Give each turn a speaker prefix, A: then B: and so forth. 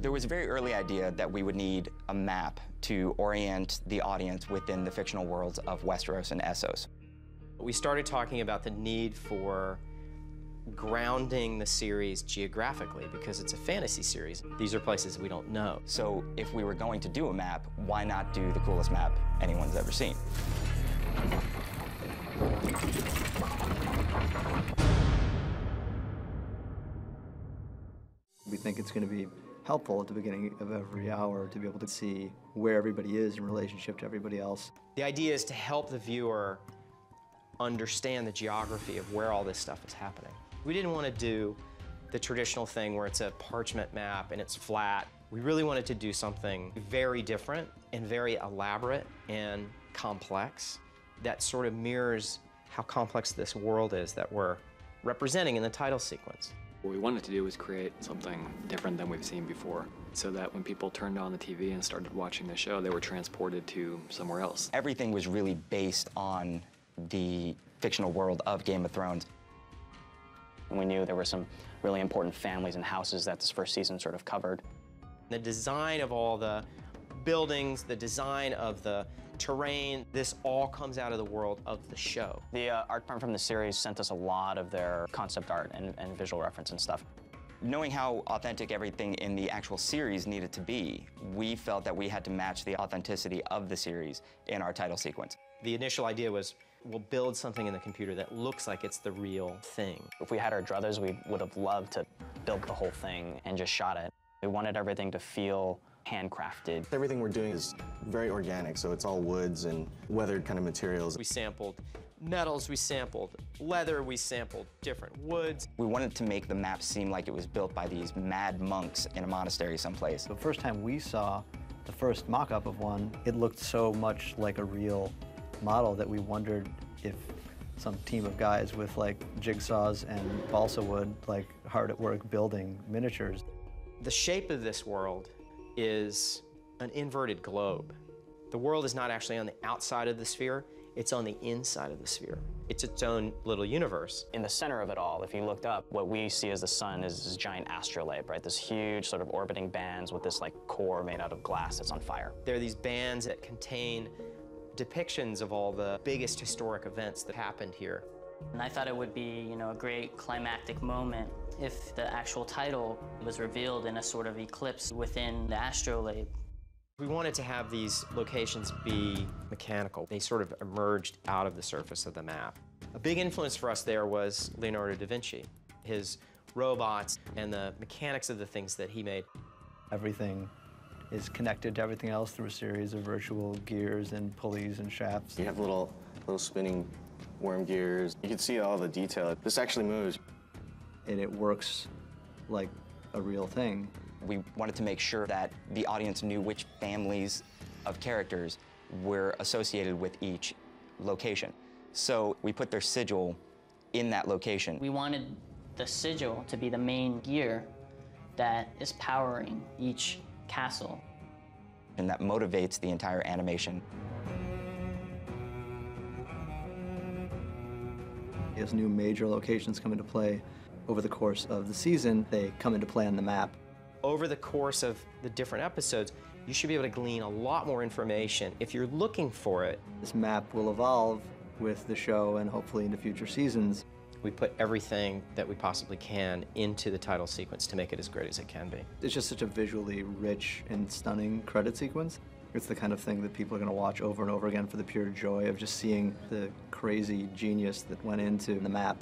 A: There was a very early idea that we would need a map to orient the audience within the fictional worlds of Westeros and Essos.
B: We started talking about the need for grounding the series geographically because it's a fantasy series. These are places we don't know.
A: So if we were going to do a map, why not do the coolest map anyone's ever seen?
C: We think it's going to be helpful at the beginning of every hour to be able to see where everybody is in relationship to everybody else.
B: The idea is to help the viewer understand the geography of where all this stuff is happening. We didn't want to do the traditional thing where it's a parchment map and it's flat. We really wanted to do something very different and very elaborate and complex that sort of mirrors how complex this world is that we're representing in the title sequence.
D: What we wanted to do was create something different than we've seen before, so that when people turned on the TV and started watching the show, they were transported to somewhere else.
A: Everything was really based on the fictional world of Game of Thrones.
E: We knew there were some really important families and houses that this first season sort of covered.
B: The design of all the buildings, the design of the terrain, this all comes out of the world of the show.
E: The art department from the series sent us a lot of their concept art and visual reference and stuff.
A: Knowing how authentic everything in the actual series needed to be, we felt that we had to match the authenticity of the series in our title sequence.
B: The initial idea was, we'll build something in the computer that looks like it's the real thing.
E: If we had our druthers, we would have loved to build the whole thing and just shot it. We wanted everything to feel handcrafted.
F: Everything we're doing is very organic, so it's all woods and weathered kind of materials.
B: We sampled metals, we sampled leather, we sampled different woods.
A: We wanted to make the map seem like it was built by these mad monks in a monastery someplace.
C: The first time we saw the first mock-up of one, it looked so much like a real model that we wondered if some team of guys with like jigsaws and balsa wood, like hard at work building miniatures.
B: The shape of this world is an inverted globe. The world is not actually on the outside of the sphere, it's on the inside of the sphere. It's its own little universe.
E: In the center of it all, if you looked up, what we see as the sun is this giant astrolabe, right? This huge sort of orbiting bands with this like core made out of glass that's on fire.
B: There are these bands that contain depictions of all the biggest historic events that happened here.
G: And I thought it would be, a great climactic moment if the actual title was revealed in a sort of eclipse within the astrolabe.
B: We wanted to have these locations be mechanical. They sort of emerged out of the surface of the map. A big influence for us there was Leonardo da Vinci, his robots and the mechanics of the things that he made.
C: Everything is connected to everything else through a series of virtual gears and pulleys and shafts.
F: You have little spinning worm gears. You can see all the detail. This actually moves.
C: And it works like a real thing.
A: We wanted to make sure that the audience knew which families of characters were associated with each location. So we put their sigil in that location.
G: We wanted the sigil to be the main gear that is powering each castle.
A: And that motivates the entire animation.
C: As new major locations come into play over the course of the season, they come into play on the map.
B: Over the course of the different episodes, you should be able to glean a lot more information if you're looking for it.
C: This map will evolve with the show and hopefully into future seasons.
B: We put everything that we possibly can into the title sequence to make it as great as it can be.
C: It's just such a visually rich and stunning credit sequence. It's the kind of thing that people are going to watch over and over again for the pure joy of just seeing the crazy genius that went into the map.